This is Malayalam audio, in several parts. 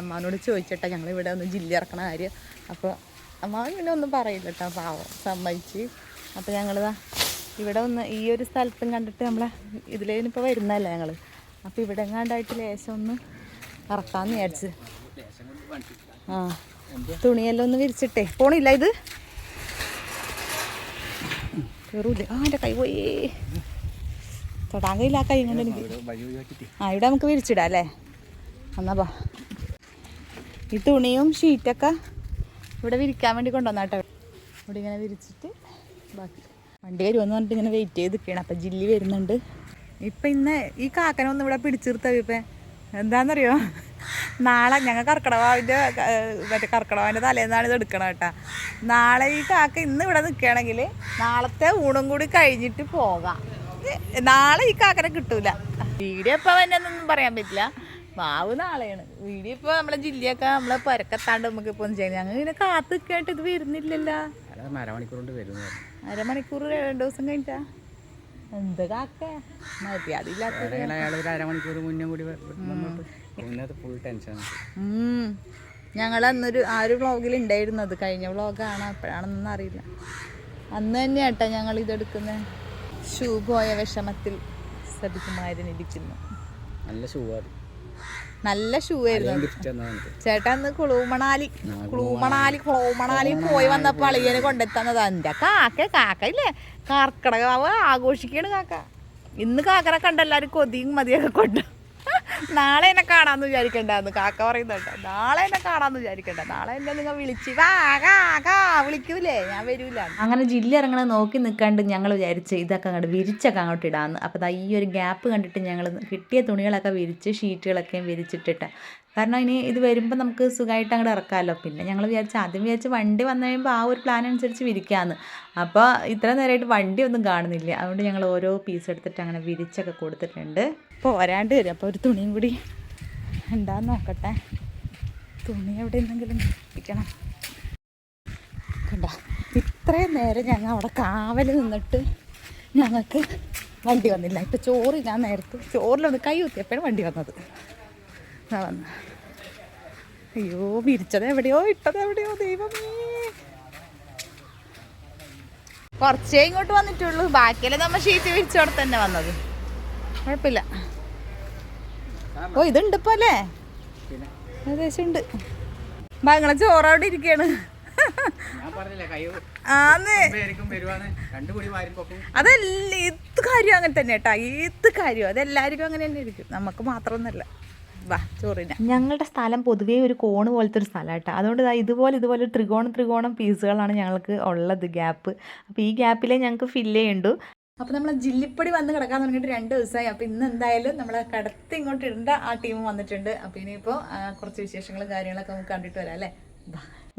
അമ്മാവനോട് ചോദിച്ചിട്ടാ ഞങ്ങൾ ഇവിടെ ഒന്ന് ജില്ലി ഇറക്കണ കാര്യം. അപ്പോൾ അമ്മാവൻ പിന്നെ ഒന്നും പറയില്ല കേട്ടോ, പാവം സമ്മതിച്ച്. അപ്പോൾ ഞങ്ങളിതാ ഇവിടെ ഒന്ന് ഈ ഒരു സ്ഥലത്തും കണ്ടിട്ട് നമ്മളെ ഇതിലേനിപ്പോൾ വരുന്നതല്ലേ ഞങ്ങൾ. അപ്പോൾ ഇവിടെ എങ്ങാണ്ടായിട്ട് ലേശം ഒന്ന് ഇറക്കാമെന്ന് വിചാരിച്ച്. ആ തുണിയെല്ലാം ഒന്ന് വിരിച്ചിട്ടേ പോണില്ല ഇത് കയറൂല്ലേ. ആ എൻ്റെ കൈ പോയേ തൊടാൻ കയ്യില്ല. ആ കൈ കൊണ്ട് എനിക്ക് ഇവിടെ നമുക്ക് വിരിച്ചിടാം അല്ലേ. എന്നാ ഈ തുണിയും ഷീറ്റൊക്കെ ഇവിടെ വിരിക്കാൻ വേണ്ടി കൊണ്ടുവന്നാട്ടോ. ഇവിടെ ഇങ്ങനെ വിരിച്ചിട്ട് ബാക്കി വണ്ടി വരുമെന്ന് പറഞ്ഞിട്ട് ഇങ്ങനെ വെയിറ്റ് ചെയ്ത് നിൽക്കുകയാണ്. അപ്പം ജില്ലി വരുന്നുണ്ട്. ഇപ്പം ഇന്ന് ഈ കാക്കനൊന്നും ഇവിടെ പിടിച്ചിർത്തത് ഇപ്പം എന്താണെന്നറിയോ, നാളെ ഞങ്ങൾ കർക്കിടവാവിൻ്റെ കർക്കിടവാവിൻ്റെ തലേന്നാണ് ഇത് എടുക്കണം കേട്ടോ. നാളെ ഈ കാക്ക ഇന്ന് ഇവിടെ നിൽക്കുകയാണെങ്കിൽ നാളത്തെ ഊണും കൂടി കഴിഞ്ഞിട്ട് പോകാം. നാളെ ഈ കാക്കനെ കിട്ടൂല. വീഡിയോ ഇപ്പോൾ എന്നൊന്നും പറയാൻ പറ്റില്ല, മാവ് നാളെയാണ്. വീഡിയോ ഇപ്പോൾ നമ്മളെ ജില്ലയൊക്കെ നമ്മളെ പരക്കത്താണ്ട് നമുക്ക് ഇപ്പോൾ ഒന്നും ചെയ്യുന്നത്. ഞങ്ങൾ ഇങ്ങനെ കാത്ത് നിൽക്കാനായിട്ട് ഇത് വരുന്നില്ലല്ലോ. അരമണിക്കൂർ 2 ദിവസം കഴിഞ്ഞിട്ടാ എന്ത് കാക്ക മര്യാദയില്ലാത്ത. ഞങ്ങൾ അന്നൊരു ആ ഒരു വ്ളോഗിൽ ഉണ്ടായിരുന്നത്, കഴിഞ്ഞ വ്ളോഗാണ് അപ്പോഴാണെന്നൊന്നും അറിയില്ല. അന്ന് തന്നെയാട്ടോ ഞങ്ങൾ ഇതെടുക്കുന്നത്. ഷൂ പോയ വിഷമത്തിൽ സബികുമാരനിരിക്കുന്നു. നല്ല ഷൂ ആയിരുന്നു ചേട്ടാ. അന്ന് കുളൂമണാലി പോയി വന്നപ്പോൾ അളിയന് കൊണ്ടെത്തുന്നതാ. എൻ്റെ കാക്ക ഇല്ലേ കർക്കിടകാവ് ആഘോഷിക്കാണ് കാക്ക. ഇന്ന് കാക്കനെ കണ്ട എല്ലാവരും കൊതിയും മതിയൊക്കെ കൊണ്ട്. നാളെ എന്നെ കാണാമെന്ന് വിചാരിക്കണ്ടാന്ന് കാക്ക പറയുന്നുണ്ട്. നാളെ എന്നെ കാണാമെന്ന് വിചാരിക്കണ്ട. നാളെ എന്നെ നിങ്ങൾ വിളിച്ച് വിളിക്കൂലേ, ഞാൻ വരൂല. അങ്ങനെ ജില്ല ഇറങ്ങണത് നോക്കി നിൽക്കാണ്ട് ഞങ്ങൾ വിചാരിച്ച് ഇതൊക്കെ അങ്ങോട്ട് വിരിച്ചൊക്കെ അങ്ങോട്ട് ഇടാമെന്ന്. അപ്പോൾ ഈ ഒരു ഗ്യാപ്പ് കണ്ടിട്ട് ഞങ്ങൾ കിട്ടിയ തുണികളൊക്കെ വിരിച്ച് ഷീറ്റുകളൊക്കെ വിരിച്ചിട്ടിട്ട്, കാരണം ഇനി ഇത് വരുമ്പോൾ നമുക്ക് സുഖമായിട്ട് അങ്ങോട്ട് ഇറക്കാമല്ലോ. പിന്നെ ഞങ്ങൾ ആദ്യം വിചാരിച്ച് വണ്ടി വന്നു കഴിയുമ്പോൾ ആ ഒരു പ്ലാൻ അനുസരിച്ച് വിരിക്കാമെന്ന്. അപ്പോൾ ഇത്ര നേരമായിട്ട് വണ്ടി ഒന്നും കാണുന്നില്ല. അതുകൊണ്ട് ഞങ്ങൾ ഓരോ പീസ് എടുത്തിട്ട് അങ്ങനെ വിരിച്ചൊക്കെ കൊടുത്തിട്ടുണ്ട്. ഇപ്പോൾ വരാണ്ട് വരും. അപ്പോൾ ഒരു തുണിയും കൂടി ഉണ്ടാന്ന് നോക്കട്ടെ. തുണി എവിടെ എന്തെങ്കിലും പിടിക്കണം. കണ്ട ഇത്രയും നേരം ഞങ്ങൾ അവിടെ കാവൽ നിന്നിട്ട് ഞങ്ങൾക്ക് വണ്ടി വന്നില്ല. ഇപ്പോൾ ചോറ് ഞാൻ നേരത്തെ ചോറിലൊന്ന് കൈ കുത്തിയപ്പോഴും വണ്ടി വന്നത്. വന്നു. അയ്യോ വിരിച്ചത് എവിടെയോ ഇട്ടത് എവിടെയോ ദൈവമേ. കുറച്ചേ ഇങ്ങോട്ട് വന്നിട്ടുള്ളൂ, ബാക്കിയെല്ലാം നമ്മൾ ഷീറ്റ് വിരിച്ചോടെ തന്നെ വന്നത്. കുഴപ്പമില്ല. ഓ ഇതുണ്ട് ഇപ്പൊ അല്ലേ, ഏകദേശം ഉണ്ട്. ഞങ്ങളെ ചോറവിടെ ഇരിക്കാണ്. അതല്ല ഇത് കാര്യം അങ്ങനെ തന്നെ കേട്ടാ, ഏത് കാര്യം അതെല്ലാവർക്കും അങ്ങനെ തന്നെ ഇരിക്കും, നമുക്ക് മാത്രമൊന്നുമല്ല. ചോറിന് ഞങ്ങളുടെ സ്ഥലം പൊതുവേ ഒരു കോണ് പോലത്തെ ഒരു സ്ഥലം കേട്ടോ. അതുകൊണ്ട് ഇതുപോലെ ത്രികോണം പീസുകളാണ് ഞങ്ങൾക്ക് ഉള്ളത് ഗ്യാപ്പ്. അപ്പോൾ ഈ ഗ്യാപ്പിലേ ഞങ്ങൾക്ക് ഫില്ല് ചെയ്യുന്നുണ്ട്. അപ്പോൾ നമ്മൾ ജില്ലിപ്പൊടി വന്ന് കിടക്കാൻ തുടങ്ങിയിട്ട് 2 ദിവസമായി. അപ്പോൾ ഇന്ന് എന്തായാലും നമ്മളെ കടത്തി ഇങ്ങോട്ട് ഇടേണ്ട ആ ടീം വന്നിട്ടുണ്ട്. അപ്പോൾ ഇനിയിപ്പോൾ കുറച്ച് വിശേഷങ്ങളും കാര്യങ്ങളൊക്കെ നമുക്ക് കണ്ടിട്ട് വരാം അല്ലേ.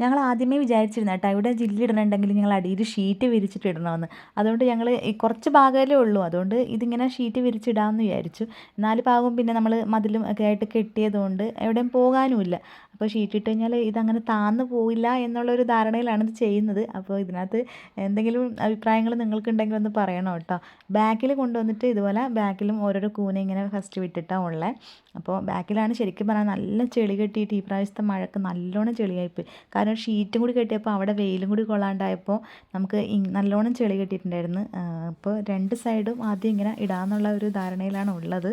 ഞങ്ങൾ ആദ്യമേ വിചാരിച്ചിരുന്നു കേട്ടോ, ഇവിടെ ജില്ലിടണമെങ്കിൽ ഞങ്ങൾ അടിയിൽ ഷീറ്റ് വിരിച്ചിട്ട് ഇടണമെന്ന്. അതുകൊണ്ട് ഞങ്ങൾ ഈ കുറച്ച് ഭാഗമല്ലേ ഉള്ളൂ, അതുകൊണ്ട് ഇതിങ്ങനെ ഷീറ്റ് വിരിച്ചിടാമെന്ന് വിചാരിച്ചു. 4 ഭാഗവും പിന്നെ നമ്മൾ മതിലും ഒക്കെ ആയിട്ട് കെട്ടിയതുകൊണ്ട് എവിടെയും പോകാനുമില്ല. അപ്പോൾ ഷീറ്റ് ഇട്ട് കഴിഞ്ഞാൽ ഇതങ്ങനെ താന്ന് പോയില്ല എന്നുള്ളൊരു ധാരണയിലാണ് ഇത് ചെയ്യുന്നത്. അപ്പോൾ ഇതിനകത്ത് എന്തെങ്കിലും അഭിപ്രായങ്ങൾ നിങ്ങൾക്കുണ്ടെങ്കിൽ ഒന്ന് പറയണം കേട്ടോ. ബാക്കിൽ കൊണ്ടുവന്നിട്ട് ഇതുപോലെ ബാക്കിലും ഓരോരോ കൂന ഇങ്ങനെ ഫസ്റ്റ് വിട്ടിട്ടാണ് ഉള്ളത്. അപ്പോൾ ബാക്കിലാണ് ശരിക്കും പറഞ്ഞാൽ നല്ല ചെളി കെട്ടിയിട്ട് ഈ പ്രാവശ്യത്തെ മഴക്ക് നല്ലോണം ചെളിയായിപ്പോയി. കാരണം ഷീറ്റും കൂടി കെട്ടിയപ്പോൾ അവിടെ വെയിലും കൂടി കൊള്ളാണ്ടായപ്പോൾ നമുക്ക് നല്ലോണം ചെളി കെട്ടിയിട്ടുണ്ടായിരുന്നു. അപ്പോൾ 2 സൈഡും ആദ്യം ഇങ്ങനെ ഇടാമെന്നുള്ള ഒരു ധാരണയിലാണ് ഉള്ളത്.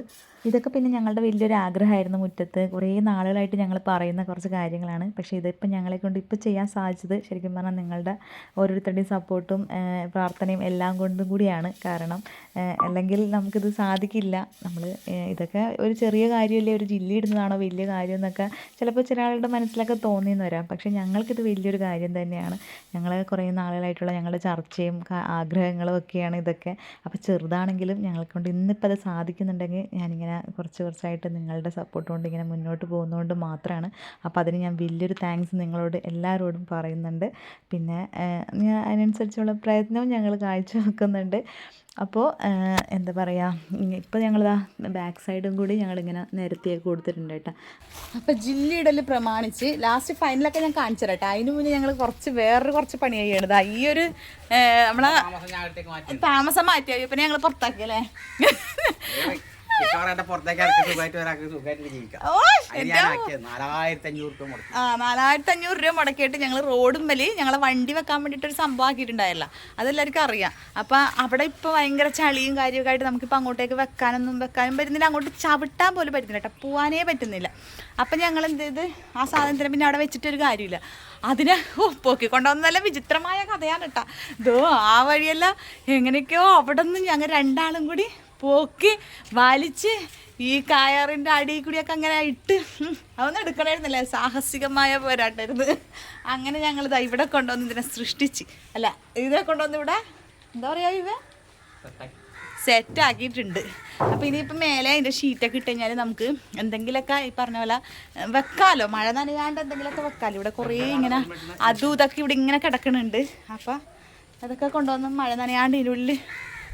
ഇതൊക്കെ പിന്നെ ഞങ്ങളുടെ വലിയൊരു ആഗ്രഹമായിരുന്നു. മുറ്റത്ത് കുറേ നാളുകളായിട്ട് ഞങ്ങൾ പറയുന്ന കുറച്ച് കാര്യങ്ങളാണ്. പക്ഷേ ഇതിപ്പോൾ ഞങ്ങളെ കൊണ്ട് ഇപ്പോൾ ചെയ്യാൻ സാധിച്ചത് ശരിക്കും പറഞ്ഞാൽ നിങ്ങളുടെ ഓരോരുത്തരുടെയും സപ്പോർട്ടും പ്രാർത്ഥനയും എല്ലാം കൊണ്ടും കൂടിയാണ്. കാരണം അല്ലെങ്കിൽ നമുക്കിത് സാധിക്കില്ല. നമ്മൾ ഇതൊക്കെ ഒരു ചെറിയ കാര്യമല്ലേ, ഒരു ജില്ലി ഇടുന്നതാണോ വലിയ കാര്യം എന്നൊക്കെ ചിലപ്പോൾ ചില ആളുകളുടെ മനസ്സിലൊക്കെ തോന്നിയെന്ന് വരാം. പക്ഷേ ഞങ്ങൾക്കിത് വലിയൊരു കാര്യം തന്നെയാണ്. ഞങ്ങൾ കുറേ നാളുകളായിട്ടുള്ള ഞങ്ങളുടെ ചർച്ചയും ആഗ്രഹങ്ങളും ഒക്കെയാണ് ഇതൊക്കെ. അപ്പോൾ ചെറുതാണെങ്കിലും ഞങ്ങളെ കൊണ്ട് ഇന്നിപ്പോൾ അത് സാധിക്കുന്നുണ്ടെങ്കിൽ ഞാനിങ്ങനെ കുറച്ചായിട്ട് നിങ്ങളുടെ സപ്പോർട്ട് കൊണ്ട് ഇങ്ങനെ മുന്നോട്ട് പോകുന്നതുകൊണ്ട് മാത്രമാണ്. അപ്പോൾ അതിന് ഞാൻ വലിയൊരു താങ്ക്സ് നിങ്ങളോട് എല്ലാവരോടും പറയുന്നുണ്ട്. പിന്നെ അതിനനുസരിച്ചുള്ള പ്രയത്നവും ഞങ്ങൾ കാഴ്ചവെക്കുന്നുണ്ട്. അപ്പോൾ എന്താ പറയുക, ഇപ്പോൾ ഞങ്ങളിതാ ബാക്ക് സൈഡും കൂടി ഞങ്ങളിങ്ങനെ നിരത്തിയൊക്കെ കൊടുത്തിട്ടുണ്ട് കേട്ടോ. അപ്പോൾ ജില്ലിയിടൽ പ്രമാണിച്ച് ലാസ്റ്റ് ഫൈനലൊക്കെ ഞാൻ കാണിച്ചു തരാം കേട്ടോ. അതിന് മുന്നേ ഞങ്ങൾ വേറൊരു കുറച്ച് പണി ചെയ്യണതാ. ഈ ഒരു നമ്മളെ താമസം മാറ്റിയായി പിന്നെ ഞങ്ങൾ പുറത്താക്കിയല്ലേ. പുറത്തേക്ക് ഇറക്കി സുഖമായിട്ട് ഒരാൾക്ക് സുഖമായിട്ട് ജീവിക്കാം. 4500 രൂപ മുടക്കിയിട്ട് ഞങ്ങൾ റോഡും വലി ഞങ്ങളെ വണ്ടി വെക്കാൻ വേണ്ടിയിട്ട് ഒരു സംഭവം ആക്കിയിട്ടുണ്ടായില്ല. അതെല്ലാവർക്കും അറിയാം. അപ്പം അവിടെ ഇപ്പോൾ ഭയങ്കര ചളിയും കാര്യമൊക്കെ ആയിട്ട് നമുക്കിപ്പോൾ അങ്ങോട്ടേക്ക് വെക്കാനും പറ്റുന്നില്ല, അങ്ങോട്ട് ചവിട്ടാൻ പോലും പറ്റുന്നില്ല കേട്ടോ, പോകാനേ പറ്റുന്നില്ല. അപ്പം ഞങ്ങൾ എന്ത് ചെയ്ത് ആ സാധനത്തിന് പിന്നെ അവിടെ വെച്ചിട്ടൊരു കാര്യമില്ല, അതിനെ പോക്കി കൊണ്ടുവന്നല്ല. വിചിത്രമായ കഥയാണ് കേട്ടോ ഇതോ. ആ വഴിയല്ല എങ്ങനെയൊക്കെയോ അവിടെ നിന്ന് ഞങ്ങൾ രണ്ടാളും കൂടി പോക്കി വലിച്ച് ഈ കയറിൻ്റെ അടിയിൽ കൂടിയൊക്കെ അങ്ങനെ ഇട്ട് അതൊന്നും എടുക്കണമായിരുന്നില്ല, സാഹസികമായ പോരാട്ടായിരുന്നു. അങ്ങനെ ഞങ്ങളിത് ഇവിടെ കൊണ്ടുവന്ന് ഇതിനെ സൃഷ്ടിച്ച് ഇതിനെ കൊണ്ടുവന്ന് ഇവിടെ എന്താ പറയുക ഇവ സെറ്റാക്കിയിട്ടുണ്ട്. അപ്പോൾ ഇനിയിപ്പോൾ മേലെ അതിൻ്റെ ഷീറ്റൊക്കെ ഇട്ട് കഴിഞ്ഞാൽ നമുക്ക് എന്തെങ്കിലുമൊക്കെ ഈ പറഞ്ഞ പോലെ വെക്കാമല്ലോ, മഴ നനയാണ്ട് എന്തെങ്കിലുമൊക്കെ വെക്കാമല്ലോ. ഇവിടെ കുറേ ഇങ്ങനെ അതും ഇതൊക്കെ ഇവിടെ ഇങ്ങനെ കിടക്കുന്നുണ്ട്. അപ്പോൾ അതൊക്കെ കൊണ്ടുവന്ന് മഴ നനയാണ്ട് ഇതിനുള്ളിൽ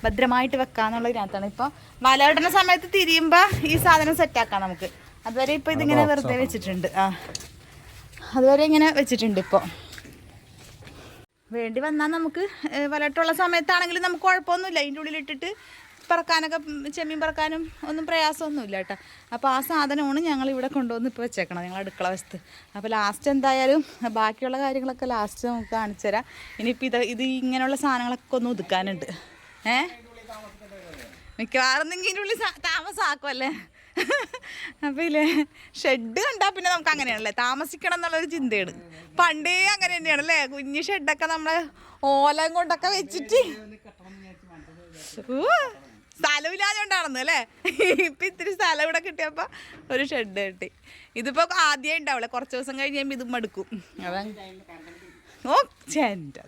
ഭദ്രമായിട്ട് വെക്കാന്നുള്ള ഇതിനകത്താണ്. ഇപ്പോൾ വലയിടുന്ന സമയത്ത് തിരിയുമ്പോൾ ഈ സാധനം സെറ്റാക്കാം നമുക്ക്. അതുവരെ ഇപ്പോൾ ഇതിങ്ങനെ വെറുതെ വെച്ചിട്ടുണ്ട്. അതുവരെ ഇങ്ങനെ വെച്ചിട്ടുണ്ട്. ഇപ്പോൾ വേണ്ടി വന്നാൽ നമുക്ക് വലയിട്ടുള്ള സമയത്താണെങ്കിൽ നമുക്ക് കുഴപ്പമൊന്നുമില്ല, അതിൻ്റെ ഉള്ളിലിട്ടിട്ട് പറക്കാനൊക്കെ ചെമ്മീൻ പറക്കാനും ഒന്നും പ്രയാസമൊന്നുമില്ല കേട്ടോ. അപ്പോൾ ആ സാധനമാണ് ഞങ്ങൾ ഇവിടെ കൊണ്ടുവന്ന് ഇപ്പോൾ വെച്ചേക്കണം, ഞങ്ങൾ അടുക്കള വശത്ത്. അപ്പോൾ ലാസ്റ്റ് എന്തായാലും ബാക്കിയുള്ള കാര്യങ്ങളൊക്കെ ലാസ്റ്റ് നമുക്ക് കാണിച്ചു തരാം. ഇനിയിപ്പോൾ ഇത് ഇങ്ങനെയുള്ള സാധനങ്ങളൊക്കെ ഒന്ന് ഒതുക്കാനുണ്ട്. മിക്കവാറും ഇതിൻ്റെ ഉള്ളിൽ താമസമാക്കുമല്ലേ. അപ്പോൾ ഇല്ലേ ഷെഡ് കണ്ടാൽ പിന്നെ നമുക്ക് അങ്ങനെയാണല്ലേ താമസിക്കണം എന്നുള്ളൊരു ചിന്തയാണ്. പണ്ടേ അങ്ങനെ തന്നെയാണല്ലേ, കുഞ്ഞ് ഷെഡൊക്കെ നമ്മളെ ഓലം കൊണ്ടൊക്കെ വെച്ചിട്ട് സ്ഥലമില്ലാഞ്ഞോണ്ടാണെന്ന് അല്ലേ. ഇപ്പം ഇത്തിരി സ്ഥലം ഇവിടെ കിട്ടിയപ്പോൾ ഒരു ഷെഡ് കിട്ടി. ഇതിപ്പോൾ ആദ്യമേ ഉണ്ടാവില്ല, കുറച്ച് ദിവസം കഴിഞ്ഞ് കഴിയുമ്പോൾ ഇതും മടുക്കും. ഓ ചെൻ്റെ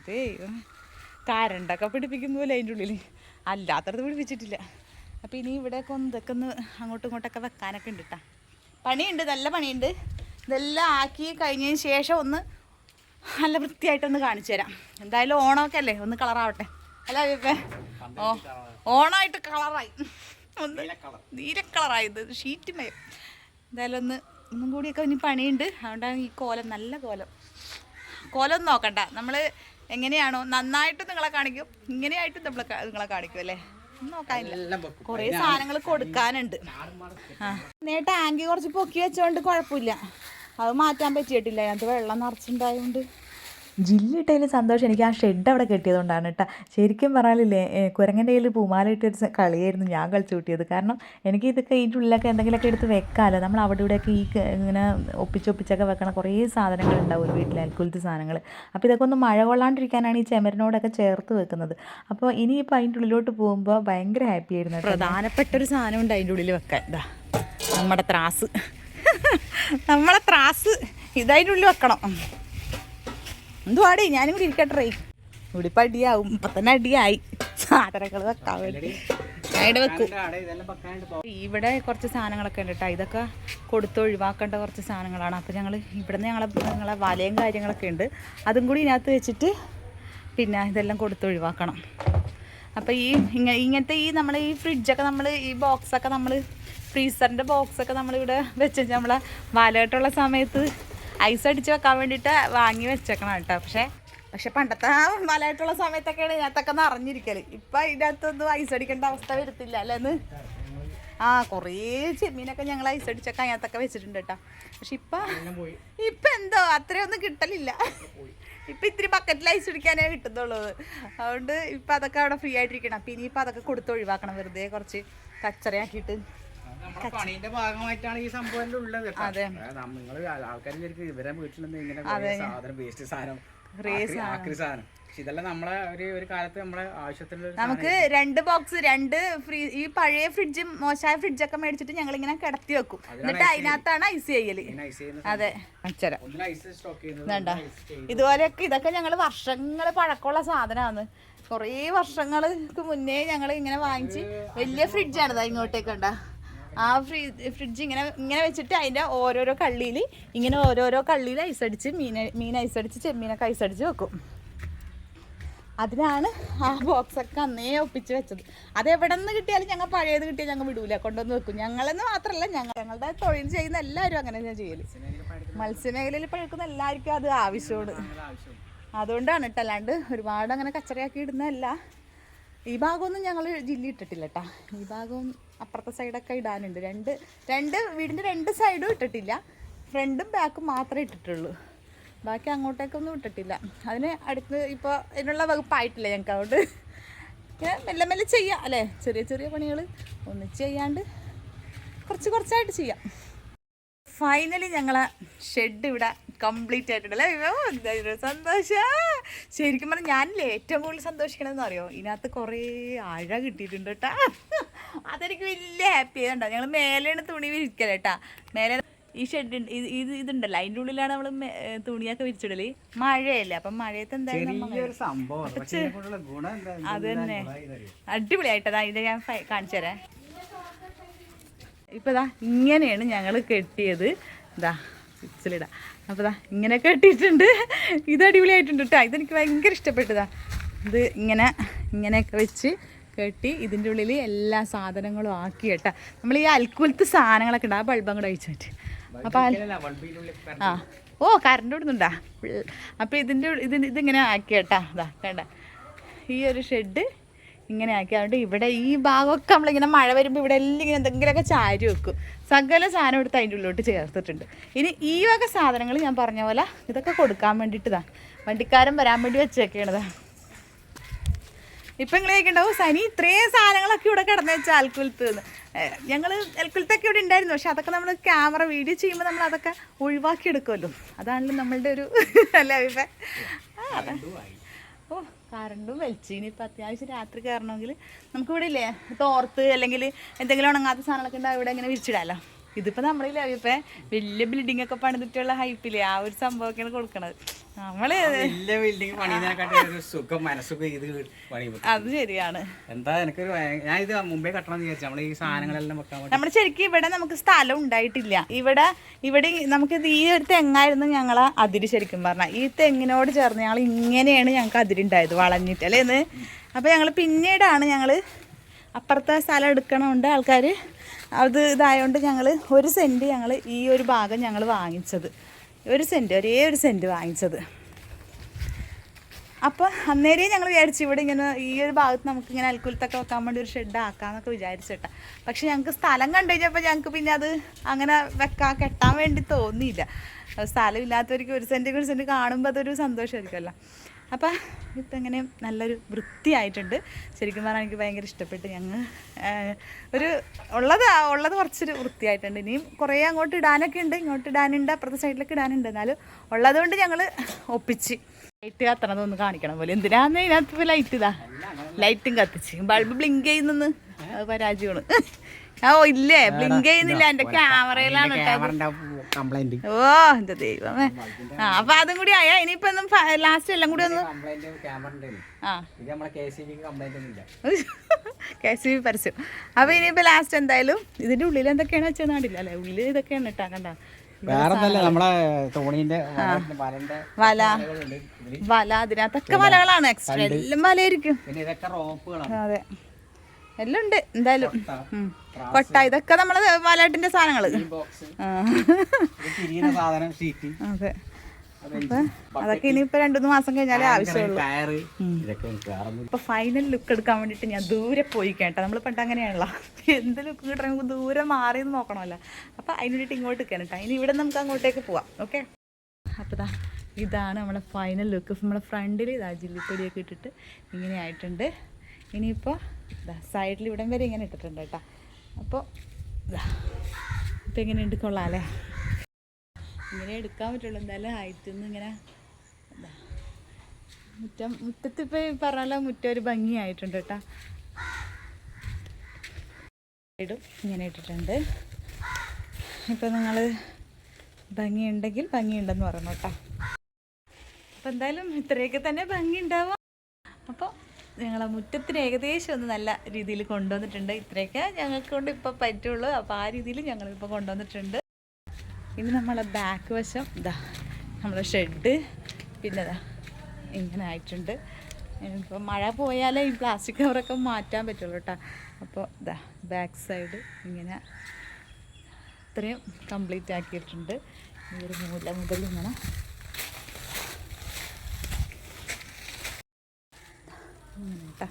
കരണ്ടൊക്കെ പിടിപ്പിക്കുമ്പോൾ അതിൻ്റെ ഉള്ളിൽ അല്ലാത്തടത്ത് പിടിപ്പിച്ചിട്ടില്ല. അപ്പോൾ ഇനി ഇവിടെയൊക്കെ ഇതൊക്കെ ഒന്ന് അങ്ങോട്ടും ഇങ്ങോട്ടൊക്കെ വെക്കാനൊക്കെ ഉണ്ട് കേട്ടോ. പണിയുണ്ട്, നല്ല പണിയുണ്ട്. ഇതെല്ലാം ആക്കി കഴിഞ്ഞതിന് ശേഷം ഒന്ന് നല്ല വൃത്തിയായിട്ടൊന്ന് കാണിച്ചു തരാം. എന്തായാലും ഓണമൊക്കെ അല്ലേ, ഒന്ന് കളറാവട്ടെ അല്ല ഇപ്പം. ഓണമായിട്ട് കളറായി, ഒന്ന് നീല കളറായി, ഇത് ഷീറ്റ് മയം. എന്തായാലും ഒന്നും കൂടിയൊക്കെ ഇനി പണിയുണ്ട്. അതുകൊണ്ടാണ് ഈ കോലം, നല്ല കോലം നോക്കണ്ട, നമ്മൾ എങ്ങനെയാണോ നന്നായിട്ട് നിങ്ങളെ കാണിക്കും, ഇങ്ങനെയായിട്ട് നിങ്ങളെ കാണിക്കും അല്ലേ. നോക്കാനില്ല, കുറേ സാധനങ്ങൾ കൊടുക്കാനുണ്ട്. ടാങ്കി കുറച്ച് പൊക്കി വെച്ചോണ്ട് കുഴപ്പമില്ല, അത് മാറ്റാൻ പറ്റിയിട്ടില്ല. അതിനകത്ത് വെള്ളം നിറച്ചിട്ടുണ്ടായതുകൊണ്ട് ജില്ലിട്ടതിൽ സന്തോഷം എനിക്ക് ആ ഷെഡ് അവിടെ കെട്ടിയതുകൊണ്ടാണ് കേട്ടോ. ശരിക്കും പറഞ്ഞാലില്ലേ കുരങ്ങൻ്റെ കയ്യിൽ പൂമാല ഇട്ടൊരു കളിയായിരുന്നു ഞാൻ കളിച്ചു കൂട്ടിയത്. കാരണം എനിക്ക് ഇതൊക്കെ ഇതിൻ്റെ ഉള്ളിലൊക്കെ എന്തെങ്കിലുമൊക്കെ എടുത്ത് വെക്കാമല്ലോ. നമ്മൾ അവിടെ ഇവിടെയൊക്കെ ഈ ഇങ്ങനെ ഒപ്പിച്ചൊക്കെ വെക്കണ കുറേ സാധനങ്ങളുണ്ടാവും ഒരു വീട്ടിൽ, അൽക്കുലത്തെ സാധനങ്ങൾ. അപ്പോൾ ഇതൊക്കെ ഒന്ന് മഴ കൊള്ളാണ്ടിരിക്കാനാണ് ഈ ചെമരിനോടൊക്കെ ചേർത്ത് വെക്കുന്നത്. അപ്പോൾ ഇനിയിപ്പോൾ അതിൻ്റെ ഉള്ളിലോട്ട് പോകുമ്പോൾ ഭയങ്കര ഹാപ്പി ആയിരുന്നു. പ്രധാനപ്പെട്ടൊരു സാധനം ഉണ്ട് അതിൻ്റെ ഉള്ളിൽ വെക്കാൻ, ഇതാ നമ്മുടെ ത്രാസ്. നമ്മളെ ത്രാസ് ഇതതിൻ്റെ ഉള്ളിൽ വെക്കണം. എന്തുവാടേ ഞാനും കൂടി ഇരിക്കട്ടെ, ഇവിടെ ഇപ്പം അടിയാവും, ഇപ്പം തന്നെ അടിയായി. സാധനങ്ങൾ വെക്കാൻ വേണ്ടി അവിടെ വെക്കും. ഇവിടെ കുറച്ച് സാധനങ്ങളൊക്കെ ഉണ്ട് കേട്ടോ, ഇതൊക്കെ കൊടുത്ത് ഒഴിവാക്കേണ്ട കുറച്ച് സാധനങ്ങളാണ്. അപ്പോൾ ഞങ്ങൾ ഇവിടെ നിന്ന് ഞങ്ങളെ വലയും കാര്യങ്ങളൊക്കെ ഉണ്ട്, അതും കൂടി ഇതിനകത്ത് വെച്ചിട്ട് പിന്നെ ഇതെല്ലാം കൊടുത്ത് ഒഴിവാക്കണം. അപ്പോൾ ഇങ്ങനത്തെ നമ്മളെ ഈ ഫ്രിഡ്ജൊക്കെ ഈ ബോക്സൊക്കെ ഫ്രീസറിൻ്റെ ബോക്സൊക്കെ നമ്മളിവിടെ വെച്ച് നമ്മളെ വലയിട്ടുള്ള സമയത്ത് ഐസ് അടിച്ച് വെക്കാൻ വേണ്ടിയിട്ട് വാങ്ങി വെച്ചേക്കണം കേട്ടോ. പക്ഷെ പണ്ടത്തെ വലയായിട്ടുള്ള സമയത്തൊക്കെയാണ് ഇതിനകത്തൊക്കെ നിറഞ്ഞിരിക്കൽ. ഇപ്പം അതിൻ്റെ അകത്തൊന്നും ഐസ് അടിക്കേണ്ട അവസ്ഥ വരുത്തില്ല അല്ലേന്ന്. കുറേ ചെമ്മീനൊക്കെ ഞങ്ങൾ ഐസ് അടിച്ചൊക്കെ അതിനകത്തൊക്കെ വെച്ചിട്ടുണ്ട് കേട്ടോ. പക്ഷെ ഇപ്പം എന്തോ അത്രയൊന്നും കിട്ടലില്ല. ഇപ്പം ഇത്തിരി ബക്കറ്റിൽ ഐസ് അടിക്കാനേ കിട്ടുന്നുള്ളൂ. അതുകൊണ്ട് ഇപ്പം അതൊക്കെ അവിടെ ഫ്രീ ആയിട്ടിരിക്കണം. അപ്പം ഇനിയിപ്പോൾ അതൊക്കെ കൊടുത്ത് ഒഴിവാക്കണം, വെറുതെ കുറച്ച് കച്ചറയാക്കിയിട്ട്. പണിന്റെ ഭാഗമായിട്ടാണ് ഈ സംഭവം ഉള്ളത്. നിങ്ങൾ ആൾക്കാർ ഇവരെ വീട്ടിലൊന്നും ഇങ്ങനെ സാധനം വേസ്റ്റ് സാധനം ഇതെല്ലാം നമ്മളെ ഒരു കാലത്ത് നമ്മളെ ആവശ്യത്തിലുള്ള നമുക്ക് 2 ബോക്സ് 2 ഈ പഴയ ഫ്രിഡ്ജും മോശമായ ഫ്രിഡ്ജൊക്കെ മേടിച്ചിട്ട് ഞങ്ങൾ ഇങ്ങനെ കിടത്തി വെക്കും, എന്നിട്ട് അതിനകത്താണ് ഐസ് ചെയ്യല്. അതെ ഇതുപോലെയൊക്കെ ഇതൊക്കെ ഞങ്ങൾ വർഷങ്ങൾ പഴക്കമുള്ള സാധനമാണ്. കുറേ വർഷങ്ങൾക്ക് മുന്നേ ഞങ്ങൾ ഇങ്ങനെ വാങ്ങിച്ച് വലിയ ഫ്രിഡ്ജാണിത്. ഇങ്ങോട്ടേക്ക് കണ്ട ആ ഫ്രിഡ്ജ് ഇങ്ങനെ വെച്ചിട്ട് അതിൻ്റെ ഓരോരോ കള്ളിയിൽ ഓരോരോ കള്ളിയിൽ ഐസടിച്ച് മീൻ ഐസടിച്ച് ചെമ്മീനൊക്കെ ഐസടിച്ച് വെക്കും. അതിനാണ് ആ ബോക്സൊക്കെ അന്നേ ഒപ്പിച്ച് വെച്ചത്. അത് എവിടെ നിന്ന് കിട്ടിയാലും ഞങ്ങൾ പഴയത് കിട്ടിയാൽ ഞങ്ങൾ വിടൂല, കൊണ്ടുവന്ന് വെക്കും. ഞങ്ങളെന്ന് മാത്രമല്ല ഞങ്ങളുടെ തൊഴിൽ ചെയ്യുന്ന എല്ലാവരും അങ്ങനെ ഞാൻ ചെയ്യല്. മത്സ്യമേഖലയിൽ പഴക്കുന്ന എല്ലാവർക്കും അത് ആവശ്യമാണ്. അതുകൊണ്ടാണ് കേട്ടോ, അല്ലാണ്ട് ഒരുപാട് അങ്ങനെ കച്ചറയാക്കി ഇടുന്നതല്ല. ഈ ഭാഗമൊന്നും ഞങ്ങൾ ജില്ലി ഇട്ടിട്ടില്ല കേട്ടോ. ഈ ഭാഗം അപ്പുറത്തെ സൈഡൊക്കെ ഇടാനുണ്ട്. രണ്ട് വീടിൻ്റെ 2 സൈഡും ഇട്ടിട്ടില്ല, ഫ്രണ്ടും ബാക്കും മാത്രമേ ഇട്ടിട്ടുള്ളൂ. ബാക്കി അങ്ങോട്ടേക്കൊന്നും ഇട്ടിട്ടില്ല. അതിന് അടുത്ത് ഇപ്പോൾ അതിനുള്ള വകുപ്പായിട്ടില്ല ഞങ്ങൾക്ക്. അതുകൊണ്ട് ഇങ്ങനെ മെല്ലെ മെല്ലെ ചെയ്യാം അല്ലേ, ചെറിയ ചെറിയ പണികൾ ഒന്നിച്ച് ചെയ്യാണ്ട് കുറച്ചായിട്ട് ചെയ്യാം. ഫൈനലി ഞങ്ങളെ ഷെഡ് ഇവിടെ കംപ്ലീറ്റ് ആയിട്ടുണ്ടല്ലേ. എന്തായാലും സന്തോഷം. ശരിക്കും പറഞ്ഞാൽ ഞാനില്ലേ ഏറ്റവും കൂടുതൽ സന്തോഷിക്കണമെന്ന് അറിയോ, ഇതിനകത്ത് കുറേ അഴ കിട്ടിയിട്ടുണ്ട് കേട്ടാ. അതെനിക്ക് വലിയ ഹാപ്പി ആയതുണ്ടോ. ഞങ്ങൾ മേലെയാണ് തുണി വിരിക്കല കേട്ടാ. മേലെ ഈ ഷെഡ് ഇതുണ്ടല്ലോ, അതിൻ്റെ ഉള്ളിലാണ് നമ്മൾ തുണിയൊക്കെ വിരിച്ചിടല്. മഴയല്ലേ, അപ്പം മഴയത്ത് എന്തായാലും അത് തന്നെ അടിപൊളിയായിട്ടതാ. ഇത് ഞാൻ കാണിച്ചു തരാം. ഇപ്പം ഇതാ ഇങ്ങനെയാണ് ഞങ്ങൾ കെട്ടിയത്. ഇതാ സ്വിച്ചിലിടാം. അപ്പോൾ ഇതാ ഇങ്ങനെ കെട്ടിയിട്ടുണ്ട്. ഇത് അടിപൊളിയായിട്ടുണ്ട് കേട്ടോ. ഇതെനിക്ക് ഭയങ്കര ഇഷ്ടപ്പെട്ടതാ. ഇത് ഇങ്ങനെയൊക്കെ വെച്ച് കെട്ടി ഇതിൻ്റെ ഉള്ളിൽ എല്ലാ സാധനങ്ങളും ആക്കി കേട്ടാ. നമ്മൾ ഈ അൽക്കുലത്ത് സാധനങ്ങളൊക്കെ ഉണ്ട്, ആ ബൾബം കൂടെ അഴിച്ചിട്ട്. അപ്പം കറണ്ട് വിടുന്നുണ്ടാ. അപ്പോൾ ഇതിങ്ങനെ ആക്കി കേട്ടാ. ഇതാ വേണ്ട, ഈ ഒരു ഷെഡ് ഇങ്ങനെ ആക്കി. അതുകൊണ്ട് ഇവിടെ ഈ ഭാഗമൊക്കെ നമ്മളിങ്ങനെ മഴ വരുമ്പോൾ ഇവിടെ എല്ലാം ഇങ്ങനെ എന്തെങ്കിലുമൊക്കെ ചാരി വെക്കും. സകല സാധനം എടുത്ത് അതിൻ്റെ ഉള്ളിലോട്ട് ചേർത്തിട്ടുണ്ട്. ഇനി ഈ വക സാധനങ്ങൾ ഞാൻ പറഞ്ഞ പോലെ ഇതൊക്കെ കൊടുക്കാൻ വേണ്ടിയിട്ടാ വണ്ടിക്കാരൻ വരാൻ വേണ്ടി വെച്ചേക്കണതാ. ഇപ്പം നിങ്ങൾ കേൾക്കണ്ടാവും, സനി ഇത്രയും സാധനങ്ങളൊക്കെ ഇവിടെ കിടന്നു വെച്ചാൽ അൽക്കുലത്ത്. ഞങ്ങൾ അൽക്കുലത്തൊക്കെ ഇവിടെ ഉണ്ടായിരുന്നു, പക്ഷെ അതൊക്കെ നമ്മൾ ക്യാമറ വീഡിയോ ചെയ്യുമ്പോൾ നമ്മൾ അതൊക്കെ ഒഴിവാക്കി എടുക്കുമല്ലോ. അതാണല്ലോ നമ്മളുടെ ഒരു അല്ല അഭിപ്രായം. കറണ്ടും വലിച്ചു. ഇനിയിപ്പോൾ അത്യാവശ്യം രാത്രി കയറണമെങ്കിൽ നമുക്കിവിടെ ഇല്ലേ തോർത്ത് അല്ലെങ്കിൽ എന്തെങ്കിലും ഉണങ്ങാത്ത സാധനങ്ങളൊക്കെ ഉണ്ടാവും, ഇവിടെ ഇങ്ങനെ വിരിച്ചിടാമല്ലോ. ഇതിപ്പോൾ നമ്മളില്ലേ ഇപ്പം വലിയ ബിൽഡിംഗ് ഒക്കെ പണിതിട്ടുള്ള ഹൈപ്പില്ലേ ആ ഒരു സംഭവമൊക്കെയാണ് കൊടുക്കണത്. നമ്മള് അത് ശരിയാണ്. എന്താ എനിക്കൊരു ഞാൻ ഇത് മുമ്പേ കട്ടണം വിചാരിച്ചു. നമ്മൾ ഈ സാധനങ്ങളെല്ലാം വെക്കാൻ നമ്മൾ ശരിക്കും ഇവിടെ നമുക്ക് സ്ഥലം ഉണ്ടായിട്ടില്ല. ഇവിടെ നമുക്ക് ഈ ഒരു തെങ്ങായിരുന്നു ഞങ്ങളെ അതിര്. ശരിക്കും പറഞ്ഞാൽ ഈ തെങ്ങിനോട് ചേർന്ന് ഞങ്ങൾ ഇങ്ങനെയാണ് ഞങ്ങൾക്ക് അതിരുണ്ടായത്, വളഞ്ഞിട്ട് അല്ലേന്ന്. അപ്പോൾ ഞങ്ങൾ പിന്നീടാണ് ഞങ്ങൾ അപ്പുറത്തെ സ്ഥലം എടുക്കണമുണ്ട് ആൾക്കാർ അത് ഇതായതുകൊണ്ട് ഞങ്ങൾ 1 സെൻറ്റ് ഞങ്ങൾ ഈ ഒരു ഭാഗം ഞങ്ങൾ വാങ്ങിച്ചത്. 1 സെൻറ്റ്, ഒരേ 1 സെൻറ്റ് വാങ്ങിച്ചത്. അപ്പോൾ അന്നേരം ഞങ്ങൾ വിചാരിച്ചു ഇവിടെ ഇങ്ങനെ ഈ ഒരു ഭാഗത്ത് നമുക്കിങ്ങനെ അൽക്കുലത്തൊക്കെ വെക്കാൻ വേണ്ടി ഒരു ഷെഡ് ആക്കാമെന്നൊക്കെ വിചാരിച്ചിട്ടാ. പക്ഷെ ഞങ്ങൾക്ക് സ്ഥലം കണ്ടു കഴിഞ്ഞപ്പോൾ ഞങ്ങൾക്ക് പിന്നെ അത് അങ്ങനെ കെട്ടാൻ വേണ്ടി തോന്നിയില്ല. സ്ഥലം ഇല്ലാത്തവർക്ക് 1 സെൻറ്റ് കാണുമ്പോൾ അതൊരു സന്തോഷമായിരിക്കുമല്ലോ. അപ്പം ഇപ്പം ഇങ്ങനെ നല്ലൊരു വൃത്തിയായിട്ടുണ്ട്. ശരിക്കും പറഞ്ഞാൽ എനിക്ക് ഭയങ്കര ഇഷ്ടപ്പെട്ടു. ഞങ്ങൾ ഉള്ളത് കുറച്ചൊരു വൃത്തിയായിട്ടുണ്ട്. ഇനിയും കുറേ അങ്ങോട്ട് ഇടാനൊക്കെ ഉണ്ട്, ഇങ്ങോട്ട് ഇടാനുണ്ട്, അപ്പുറത്തെ സൈഡിലൊക്കെ ഇടാനുണ്ട്. എന്നാലും ഉള്ളതുകൊണ്ട് ഞങ്ങൾ ഒപ്പിച്ച്. ലൈറ്റ് കത്തണതൊന്ന് കാണിക്കണം പോലെ. എന്തിനാന്ന് ഇതിനകത്ത് ലൈറ്റും കത്തിച്ച് ബൾബ് ബ്ലിങ്ക് ചെയ്യുന്നെന്ന് അത് പരാജയമാണ്. ഇല്ലേ ബ്ലിങ്ക് ചെയ്യുന്നില്ല, എൻ്റെ ക്യാമറയിലാണ്. ഓ എൻ്റെ ദൈവമേ. അപ്പൊ അതും കൂടി ആയാ ഇനിയിപ്പോ ലാസ്റ്റ് എല്ലാം കൂടി ഒന്ന് KCB പരസ്യം. അപ്പൊ ഇനിയിപ്പോ ലാസ്റ്റ് എന്തായാലും ഇതിന്റെ ഉള്ളിൽ എന്തൊക്കെയാണ് വെച്ചാൽ നാടില്ല അല്ലെ, ഉള്ളിൽ ഇതൊക്കെയാണ് ഇട്ടാ കണ്ട. വല അതിനകത്തൊക്കെ വലകളാണ്, എക്സ്ട്രാ എല്ലാം വലയായിരിക്കും. അതെ എല്ലാം ഉണ്ട്. എന്തായാലും കൊട്ട ഇതൊക്കെ നമ്മള് വലട്ടിന്റെ സാധനങ്ങള്. അതെ അതൊക്കെ ഇനിയിപ്പോ 2-3 മാസം കഴിഞ്ഞാലേ ആവശ്യമുള്ളൂ. ഇപ്പൊ ഫൈനൽ ലുക്ക് എടുക്കാൻ വേണ്ടിട്ട് ഞാൻ ദൂരെ പോയി കേട്ടോ. നമ്മൾ പണ്ട് അങ്ങനെയാണല്ലോ, എന്ത് ലുക്ക് കിട്ടണം നമുക്ക് ദൂരെ മാറി നോക്കണമല്ലോ. അപ്പൊ അതിന് വേണ്ടിട്ട് ഇങ്ങോട്ട് കേട്ടോ. ഇനി ഇവിടെ നമുക്ക് അങ്ങോട്ടേക്ക് പോവാം. ഓക്കെ, അപ്പോൾ ഇതാണ് നമ്മുടെ ഫൈനൽ ലുക്ക്. നമ്മുടെ ഫ്രണ്ടിൽ ഇതാ ജില്ലിപ്പൊടിയൊക്കെ ഇട്ടിട്ട് ഇങ്ങനെ ആയിട്ടുണ്ട്. ഇനിയിപ്പോൾ സൈഡിൽ ഇവിടം വരെ ഇങ്ങനെ ഇട്ടിട്ടുണ്ട് കേട്ടോ. അപ്പോൾ ഇപ്പം എങ്ങനെയുണ്ട്, കൊള്ളാം അല്ലേ? ഇങ്ങനെ എടുക്കാൻ പറ്റുള്ളൂ. എന്തായാലും ഹൈറ്റിൽ നിന്ന് ഇങ്ങനെ മുറ്റത്ത് ഇപ്പോൾ പറഞ്ഞാലോ മുറ്റം ഒരു ഭംഗിയായിട്ടുണ്ട് കേട്ടോ. ഇടും ഇങ്ങനെ ഇട്ടിട്ടുണ്ട്. ഇപ്പം നിങ്ങൾ ഭംഗിയുണ്ടെങ്കിൽ ഭംഗിയുണ്ടെന്ന് പറഞ്ഞു കേട്ടോ. അപ്പോൾ എന്തായാലും ഇത്രയൊക്കെ തന്നെ ഭംഗി ഉണ്ടാവാം. അപ്പോൾ ഞങ്ങളെ മുറ്റത്തിന് ഏകദേശം ഒന്ന് നല്ല രീതിയിൽ കൊണ്ടുവന്നിട്ടുണ്ട്. ഇത്രയൊക്കെ ഞങ്ങൾക്ക് കൊണ്ട് ഇപ്പോൾ പറ്റുള്ളൂ. അപ്പോൾ ആ രീതിയിൽ ഞങ്ങളിപ്പോൾ കൊണ്ടുവന്നിട്ടുണ്ട്. ഇനി നമ്മളെ ബാക്ക് വശം ഇതാ നമ്മളെ ഷെഡ് പിന്നെ ഇതാ ഇങ്ങനെ ആയിട്ടുണ്ട്. ഇപ്പോൾ മഴ പോയാലേ ഈ പ്ലാസ്റ്റിക് കവറൊക്കെ മാറ്റാൻ പറ്റുള്ളൂ കേട്ടോ. അപ്പോൾ ഇതാ ബാക്ക് സൈഡ് ഇങ്ങനെ ഇത്രയും കംപ്ലീറ്റ് ആക്കിയിട്ടുണ്ട്. ഈ ഒരു മൂല മുതൽ ഇങ്ങനെ കേട്ടോ.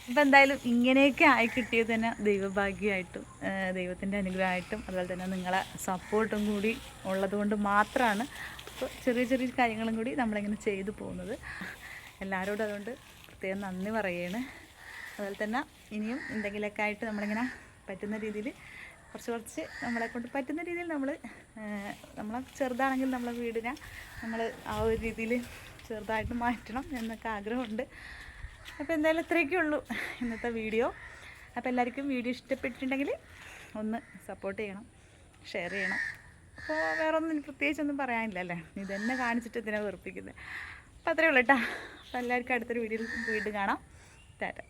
അപ്പോൾ എന്തായാലും ഇങ്ങനെയൊക്കെ ആയി കിട്ടിയത് തന്നെ ദൈവഭാഗ്യമായിട്ടും ദൈവത്തിൻ്റെ അനുഗ്രഹമായിട്ടും അതുപോലെ തന്നെ നിങ്ങളെ സപ്പോർട്ടും കൂടി ഉള്ളതുകൊണ്ട് മാത്രമാണ് അപ്പോൾ ചെറിയ ചെറിയ കാര്യങ്ങളും കൂടി നമ്മളിങ്ങനെ ചെയ്തു പോകുന്നത്. എല്ലാവരോടും അതുകൊണ്ട് പ്രത്യേകം നന്ദി പറയുകയാണ്. അതുപോലെ തന്നെ ഇനിയും എന്തെങ്കിലുമൊക്കെ ആയിട്ട് നമ്മളിങ്ങനെ പറ്റുന്ന രീതിയിൽ കുറച്ച് നമ്മളെക്കൊണ്ട് പറ്റുന്ന രീതിയിൽ നമ്മളെ ചെറുതാണെങ്കിൽ നമ്മളെ വീടിനെ നമ്മൾ ആ ഒരു രീതിയിൽ ചെറുതായിട്ട് മാറ്റണം എന്നൊക്കെ ആഗ്രഹമുണ്ട്. അപ്പോൾ എന്തായാലും ഇത്രയൊക്കെ ഉള്ളൂ ഇന്നത്തെ വീഡിയോ. അപ്പോൾ എല്ലാവർക്കും വീഡിയോ ഇഷ്ടപ്പെട്ടിട്ടുണ്ടെങ്കിൽ ഒന്ന് സപ്പോർട്ട് ചെയ്യണം, ഷെയർ ചെയ്യണം. അപ്പോൾ വേറെ ഒന്നും പ്രത്യേകിച്ചൊന്നും പറയാനില്ല അല്ലേ, ഇതെന്നെ കാണിച്ചിട്ട് ഇതിനെ വെറുപ്പിക്കുന്നത്. അപ്പോൾ അത്രയേ ഉള്ളൂ കേട്ടോ. അപ്പോൾ എല്ലാവർക്കും അടുത്തൊരു വീഡിയോയിൽ വീണ്ടും കാണാം. ടാറ്റ.